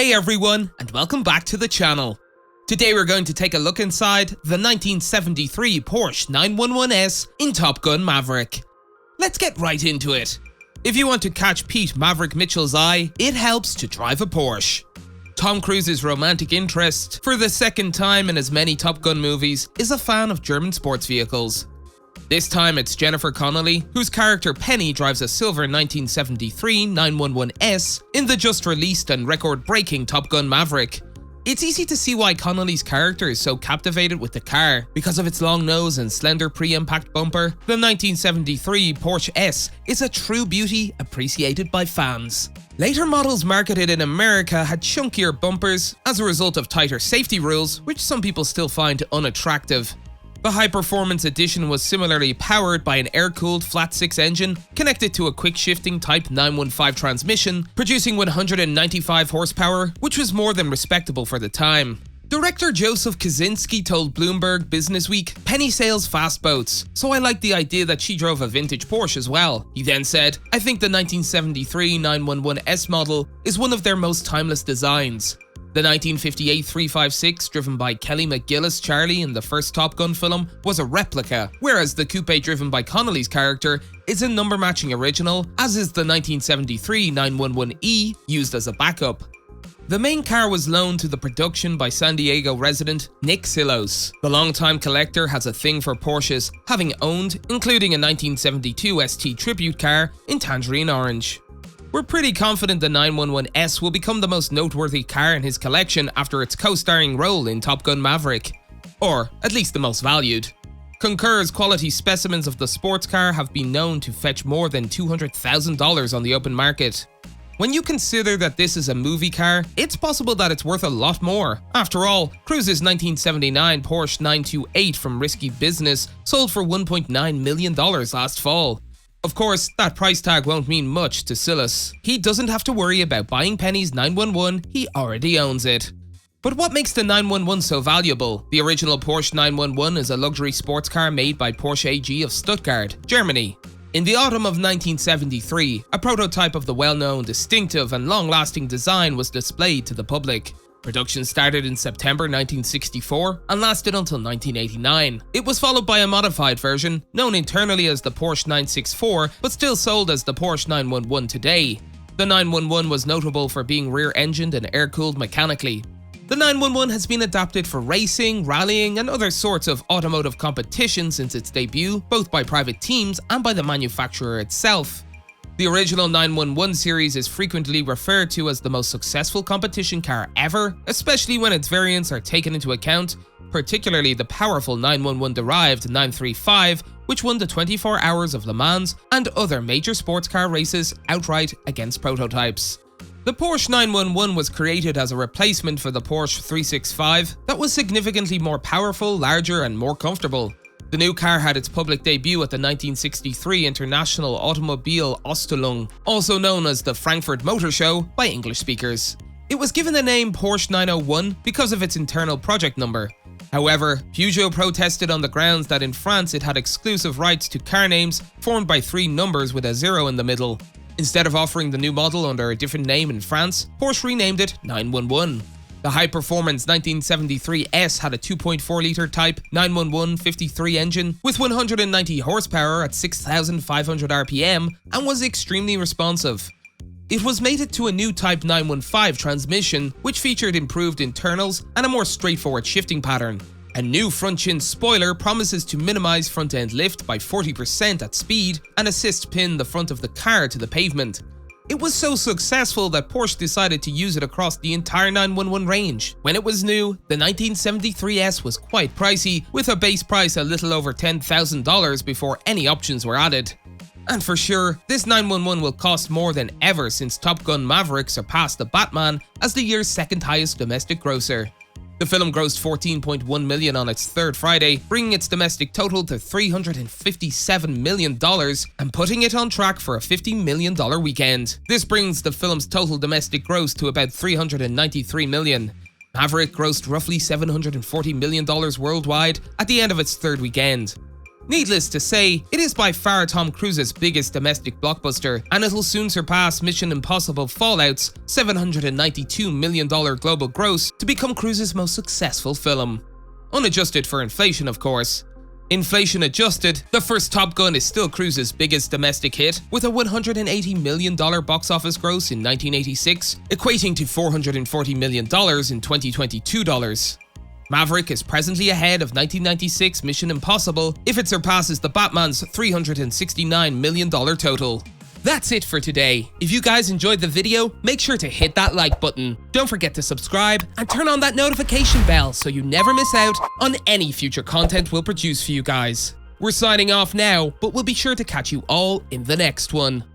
Hey everyone, and welcome back to the channel. Today we're going to take a look inside the 1973 Porsche 911S in Top Gun Maverick. Let's get right into it. If you want to catch Pete Maverick Mitchell's eye, it helps to drive a Porsche. Tom Cruise's romantic interest, for the second time in as many Top Gun movies, is a fan of German sports vehicles. This time it's Jennifer Connelly, whose character Penny drives a silver 1973 911S in the just-released and record-breaking Top Gun Maverick. It's easy to see why Connelly's character is so captivated with the car. Because of its long nose and slender pre-impact bumper, the 1973 Porsche S is a true beauty appreciated by fans. Later models marketed in America had chunkier bumpers as a result of tighter safety rules, which some people still find unattractive. The high-performance edition was similarly powered by an air-cooled flat-six engine connected to a quick-shifting Type 915 transmission, producing 195 horsepower, which was more than respectable for the time. Director Joseph Kosinski told Bloomberg Businessweek, "Penny sails fast boats, so I like the idea that she drove a vintage Porsche as well." He then said, "I think the 1973 911S model is one of their most timeless designs. The 1958 356, driven by Kelly McGillis Charlie in the first Top Gun film, was a replica, whereas the coupe driven by Connelly's character is a number-matching original, as is the 1973 911E, used as a backup." The main car was loaned to the production by San Diego resident Nick Silos. The longtime collector has a thing for Porsches, having owned, including a 1972 ST tribute car in tangerine orange. We're pretty confident the 911S will become the most noteworthy car in his collection after its co-starring role in Top Gun Maverick. Or, at least the most valued. Concur's quality specimens of the sports car have been known to fetch more than $200,000 on the open market. When you consider that this is a movie car, it's possible that it's worth a lot more. After all, Cruise's 1979 Porsche 928 from Risky Business sold for $1.9 million last fall. Of course, that price tag won't mean much to Silas. He doesn't have to worry about buying Penny's 911, he already owns it. But what makes the 911 so valuable? The original Porsche 911 is a luxury sports car made by Porsche AG of Stuttgart, Germany. In the autumn of 1973, a prototype of the well-known, distinctive and long-lasting design was displayed to the public. Production started in September 1964 and lasted until 1989. It was followed by a modified version, known internally as the Porsche 964, but still sold as the Porsche 911 today. The 911 was notable for being rear-engined and air-cooled mechanically. The 911 has been adapted for racing, rallying, and other sorts of automotive competition since its debut, both by private teams and by the manufacturer itself. The original 911 series is frequently referred to as the most successful competition car ever, especially when its variants are taken into account, particularly the powerful 911-derived 935, which won the 24 Hours of Le Mans and other major sports car races outright against prototypes. The Porsche 911 was created as a replacement for the Porsche 365 that was significantly more powerful, larger, and more comfortable. The new car had its public debut at the 1963 International Automobile Ausstellung, also known as the Frankfurt Motor Show by English speakers. It was given the name Porsche 901 because of its internal project number. However, Peugeot protested on the grounds that in France it had exclusive rights to car names formed by three numbers with a zero in the middle. Instead of offering the new model under a different name in France, Porsche renamed it 911. The high-performance 1973 S had a 2.4-litre Type 911 53 engine with 190 horsepower at 6,500 RPM and was extremely responsive. It was mated to a new Type 915 transmission, which featured improved internals and a more straightforward shifting pattern. A new front-chin spoiler promises to minimize front-end lift by 40% at speed and assist pin the front of the car to the pavement. It was so successful that Porsche decided to use it across the entire 911 range. When it was new, the 1973 S was quite pricey, with a base price a little over $10,000 before any options were added. And for sure, this 911 will cost more than ever since Top Gun Maverick surpassed the Batman as the year's second highest domestic grosser. The film grossed $14.1 million on its third Friday, bringing its domestic total to $357 million and putting it on track for a $50 million weekend. This brings the film's total domestic gross to about $393 million. Maverick grossed roughly $740 million worldwide at the end of its third weekend. Needless to say, it is by far Tom Cruise's biggest domestic blockbuster, and it'll soon surpass Mission Impossible Fallout's $792 million global gross to become Cruise's most successful film. Unadjusted for inflation, of course. Inflation adjusted, the first Top Gun is still Cruise's biggest domestic hit, with a $180 million box office gross in 1986, equating to $440 million in 2022 dollars. Maverick is presently ahead of 1996 Mission Impossible if it surpasses the Batman's $369 million total. That's it for today. If you guys enjoyed the video, make sure to hit that like button. Don't forget to subscribe and turn on that notification bell so you never miss out on any future content we'll produce for you guys. We're signing off now, but we'll be sure to catch you all in the next one.